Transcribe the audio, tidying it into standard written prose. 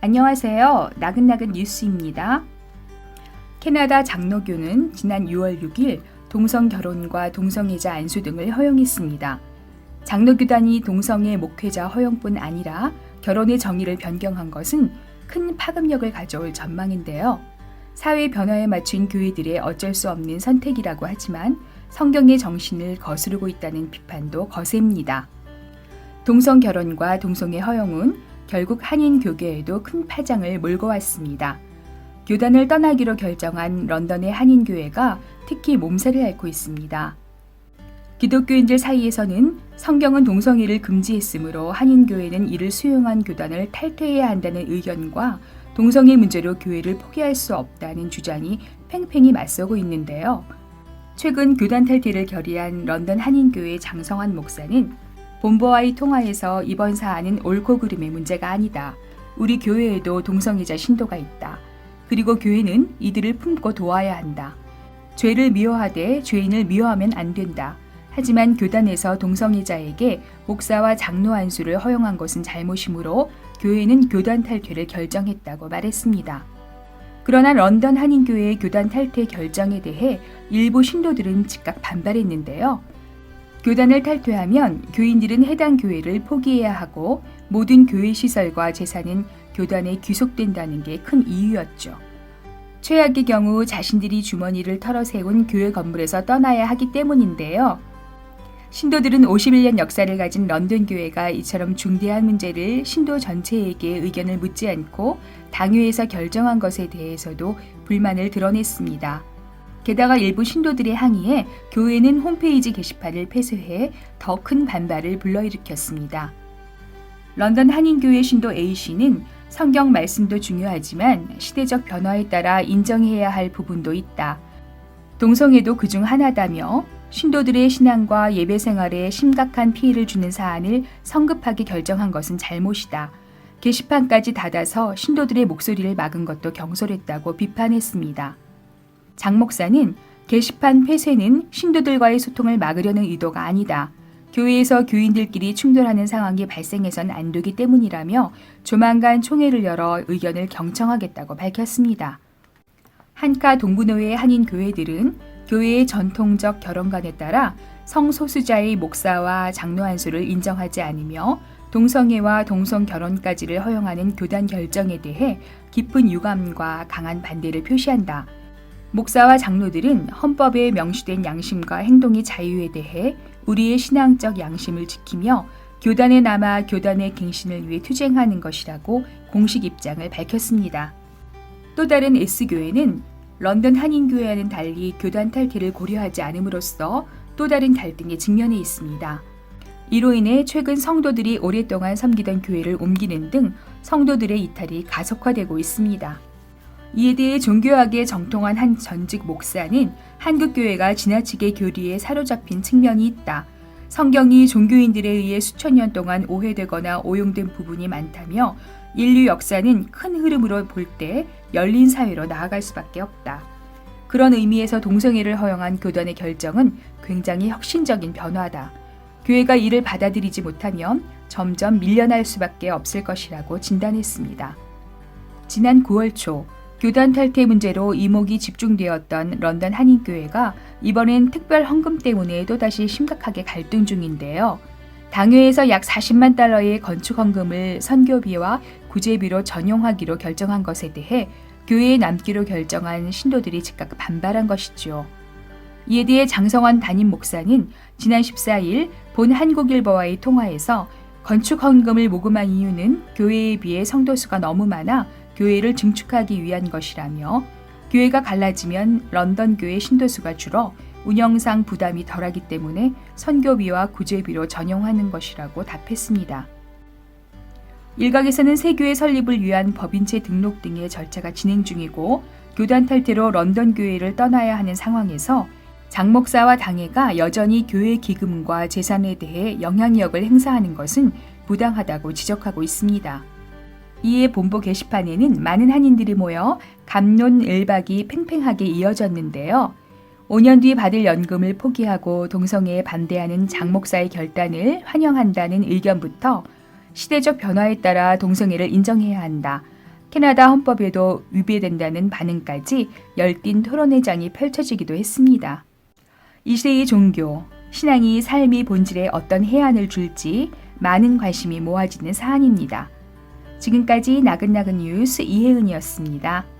안녕하세요. 나긋나긋 뉴스입니다. 캐나다 장로교는 지난 6월 6일 동성 결혼과 동성애자 안수 등을 허용했습니다. 장로교단이 동성애 목회자 허용뿐 아니라 결혼의 정의를 변경한 것은 큰 파급력을 가져올 전망인데요. 사회 변화에 맞춘 교회들의 어쩔 수 없는 선택이라고 하지만 성경의 정신을 거스르고 있다는 비판도 거셉니다. 동성 결혼과 동성애 허용은 결국 한인 교계에도 큰 파장을 몰고 왔습니다. 교단을 떠나기로 결정한 런던의 한인 교회가 특히 몸살을 앓고 있습니다. 기독교인들 사이에서는 성경은 동성애를 금지했으므로 한인 교회는 이를 수용한 교단을 탈퇴해야 한다는 의견과 동성애 문제로 교회를 포기할 수 없다는 주장이 팽팽히 맞서고 있는데요. 최근 교단 탈퇴를 결의한 런던 한인교회 장성환 목사는 본부와의 통화에서 이번 사안은 옳고 그름의 문제가 아니다. 우리 교회에도 동성애자 신도가 있다. 그리고 교회는 이들을 품고 도와야 한다. 죄를 미워하되 죄인을 미워하면 안 된다. 하지만 교단에서 동성애자에게 목사와 장로 안수를 허용한 것은 잘못이므로 교회는 교단 탈퇴를 결정했다고 말했습니다. 그러나 런던 한인교회의 교단 탈퇴 결정에 대해 일부 신도들은 즉각 반발했는데요. 교단을 탈퇴하면 교인들은 해당 교회를 포기해야 하고 모든 교회 시설과 재산은 교단에 귀속된다는 게 큰 이유였죠. 최악의 경우 자신들이 주머니를 털어세운 교회 건물에서 떠나야 하기 때문인데요. 신도들은 51년 역사를 가진 런던 교회가 이처럼 중대한 문제를 신도 전체에게 의견을 묻지 않고 당회에서 결정한 것에 대해서도 불만을 드러냈습니다. 게다가 일부 신도들의 항의에 교회는 홈페이지 게시판을 폐쇄해 더 큰 반발을 불러일으켰습니다. 런던 한인교회 신도 A씨는 성경 말씀도 중요하지만 시대적 변화에 따라 인정해야 할 부분도 있다. 동성애도 그중 하나다며 신도들의 신앙과 예배 생활에 심각한 피해를 주는 사안을 성급하게 결정한 것은 잘못이다. 게시판까지 닫아서 신도들의 목소리를 막은 것도 경솔했다고 비판했습니다. 장 목사는 게시판 폐쇄는 신도들과의 소통을 막으려는 의도가 아니다. 교회에서 교인들끼리 충돌하는 상황이 발생해선 안 되기 때문이라며 조만간 총회를 열어 의견을 경청하겠다고 밝혔습니다. 한카 동부노회 한인 교회들은 교회의 전통적 결혼관에 따라 성소수자의 목사와 장로 안수를 인정하지 않으며 동성애와 동성결혼까지를 허용하는 교단 결정에 대해 깊은 유감과 강한 반대를 표시한다. 목사와 장로들은 헌법에 명시된 양심과 행동의 자유에 대해 우리의 신앙적 양심을 지키며 교단에 남아 교단의 갱신을 위해 투쟁하는 것이라고 공식 입장을 밝혔습니다. 또 다른 S교회는 런던 한인교회와는 달리 교단 탈퇴를 고려하지 않음으로써 또 다른 갈등에 직면해 있습니다. 이로 인해 최근 성도들이 오랫동안 섬기던 교회를 옮기는 등 성도들의 이탈이 가속화되고 있습니다. 이에 대해 종교학에 정통한 한 전직 목사는 한국교회가 지나치게 교리에 사로잡힌 측면이 있다. 성경이 종교인들에 의해 수천 년 동안 오해되거나 오용된 부분이 많다며 인류 역사는 큰 흐름으로 볼 때 열린 사회로 나아갈 수밖에 없다. 그런 의미에서 동성애를 허용한 교단의 결정은 굉장히 혁신적인 변화다. 교회가 이를 받아들이지 못하면 점점 밀려날 수밖에 없을 것이라고 진단했습니다. 지난 9월 초 교단 탈퇴 문제로 이목이 집중되었던 런던 한인교회가 이번엔 특별 헌금 때문에 또다시 심각하게 갈등 중인데요. 당회에서 약 40만 달러의 건축 헌금을 선교비와 구제비로 전용하기로 결정한 것에 대해 교회에 남기로 결정한 신도들이 즉각 반발한 것이죠. 이에 대해 장성환 담임 목사는 지난 14일 본 한국일보와의 통화에서 건축 헌금을 모금한 이유는 교회에 비해 성도 수가 너무 많아 교회를 증축하기 위한 것이라며 교회가 갈라지면 런던 교회 신도수가 줄어 운영상 부담이 덜하기 때문에 선교비와 구제비로 전용하는 것이라고 답했습니다. 일각에서는 새 교회 설립을 위한 법인체 등록 등의 절차가 진행 중이고 교단 탈퇴로 런던 교회를 떠나야 하는 상황에서 장 목사와 당회가 여전히 교회 기금과 재산에 대해 영향력을 행사하는 것은 부당하다고 지적하고 있습니다. 이에 본부 게시판에는 많은 한인들이 모여 감론 일박이 팽팽하게 이어졌는데요. 5년 뒤 받을 연금을 포기하고 동성애에 반대하는 장 목사의 결단을 환영한다는 의견부터 시대적 변화에 따라 동성애를 인정해야 한다. 캐나다 헌법에도 위배된다는 반응까지 열띤 토론회장이 펼쳐지기도 했습니다. 이 시대의 종교, 신앙이 삶의 본질에 어떤 해안을 줄지 많은 관심이 모아지는 사안입니다. 지금까지 나긋나긋 뉴스 이혜은이었습니다.